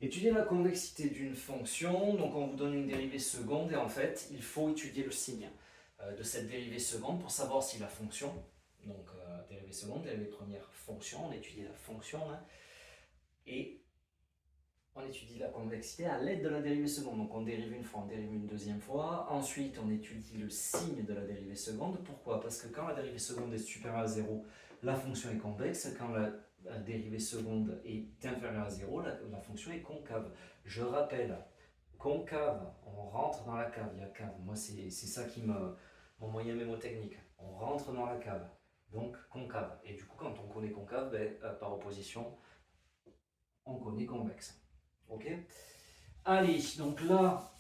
Étudier la convexité d'une fonction, donc on vous donne une dérivée seconde et en fait il faut étudier le signe de cette dérivée seconde pour savoir si la fonction, donc dérivée seconde, dérivée première, fonction, on étudie la fonction hein, et on étudie la convexité à l'aide de la dérivée seconde. Donc on dérive une fois, on dérive une deuxième fois, ensuite on étudie le signe de la dérivée seconde. Pourquoi? Parce que quand la dérivée seconde est supérieure à 0, la fonction est convexe, quand la dérivée seconde est inférieure à 0, la fonction est concave. Je rappelle, concave, on rentre dans la cave, il y a cave, moi c'est ça qui mon moyen mémotechnique, on rentre dans la cave, donc concave. Et du coup quand on connaît concave, par opposition, on connaît convexe. Ok? Allez, donc là,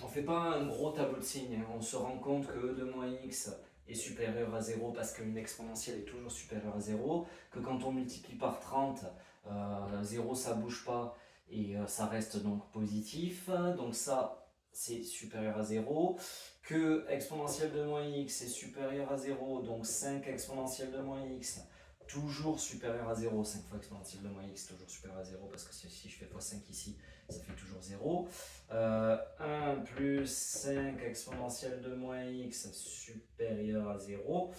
on ne fait pas un gros tableau de signes, hein. On se rend compte que e de moins x est supérieur à 0 parce qu'une exponentielle est toujours supérieure à 0, que quand on multiplie par 30, 0 ça bouge pas et ça reste donc positif, donc ça c'est supérieur à 0, que exponentielle de moins x est supérieure à 0, donc 5 exponentielle de moins x toujours supérieur à 0, 5 fois exponentielle de moins x toujours supérieur à 0 parce que si je fais x5 ici, ça fait toujours 0. 1 plus 5 exponentielle de moins x supérieur à 0.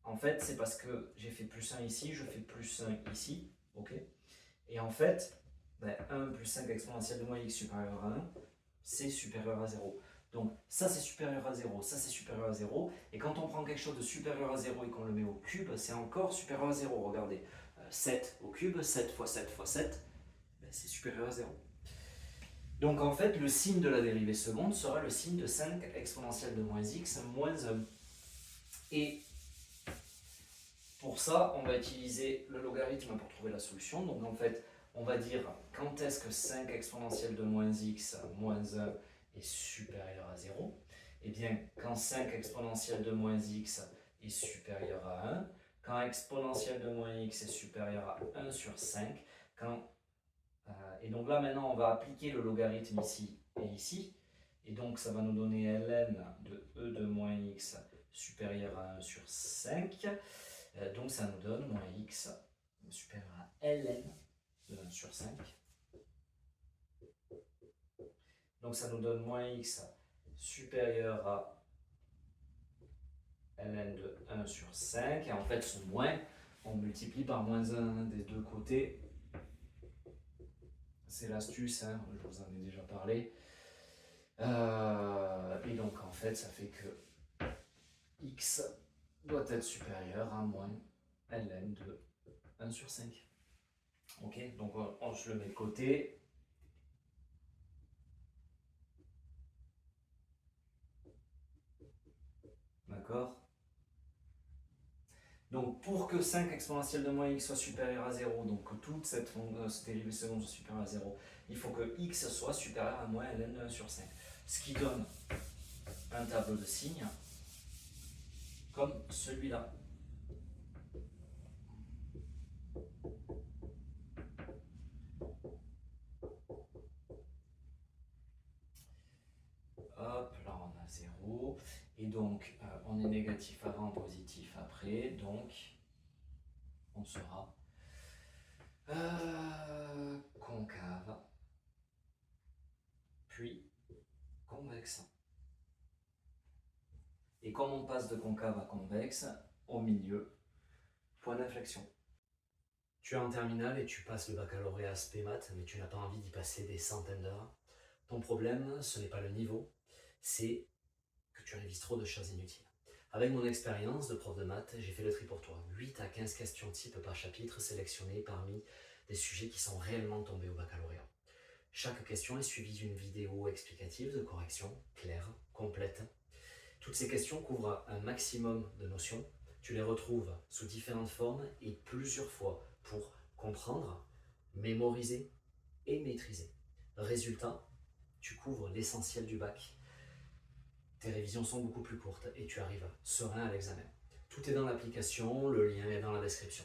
En fait, c'est parce que j'ai fait plus 1 ici, je fais plus 1 ici. Ok. Et en fait, 1 plus 5 exponentielle de moins x supérieur à 1, c'est supérieur à 0. Donc ça c'est supérieur à 0, ça c'est supérieur à 0. Et quand on prend quelque chose de supérieur à 0 et qu'on le met au cube, c'est encore supérieur à 0. Regardez, 7 au cube, 7 fois 7 fois 7, c'est supérieur à 0. Donc en fait, le signe de la dérivée seconde sera le signe de 5 exponentielle de moins x moins 1. Et pour ça, on va utiliser le logarithme pour trouver la solution. Donc en fait, on va dire quand est-ce que 5 exponentielle de moins x moins 1 est supérieur à 0. Eh bien, quand 5 exponentielle de moins x est supérieur à 1, quand exponentielle de moins x est supérieur à 1 sur 5, et donc là maintenant on va appliquer le logarithme ici et ici, et donc ça va nous donner ln de e de moins x supérieur à 1 sur 5, donc ça nous donne moins x supérieur à ln de 1 sur 5. Donc ça nous donne moins x supérieur à ln de 1 sur 5. Et en fait, ce moins, on multiplie par moins 1 des deux côtés. C'est l'astuce, hein, je vous en ai déjà parlé. Et donc en fait, ça fait que x doit être supérieur à moins ln de 1 sur 5. Ok, donc je le mets de côté. D'accord. Donc pour que 5 exponentielle de moins x soit supérieur à 0, donc que toute cette dérivée seconde soit supérieure à 0, il faut que x soit supérieur à moins ln de 1 sur 5. Ce qui donne un tableau de signes comme celui-là. Hop, là on a 0. Et donc on est négatif avant, positif après. Donc on sera concave, puis convexe. Et comme on passe de concave à convexe, au milieu, point d'inflexion. Tu es en terminale et tu passes le baccalauréat spé maths, mais tu n'as pas envie d'y passer des centaines d'heures. Ton problème, ce n'est pas le niveau, c'est que tu révises trop de choses inutiles. Avec mon expérience de prof de maths, j'ai fait le tri pour toi. 8 à 15 questions type par chapitre sélectionnées parmi des sujets qui sont réellement tombés au baccalauréat. Chaque question est suivie d'une vidéo explicative de correction, claire, complète. Toutes ces questions couvrent un maximum de notions. Tu les retrouves sous différentes formes et plusieurs fois pour comprendre, mémoriser et maîtriser. Résultat, tu couvres l'essentiel du bac. Tes révisions sont beaucoup plus courtes et tu arrives serein à l'examen. Tout est dans l'application, le lien est dans la description.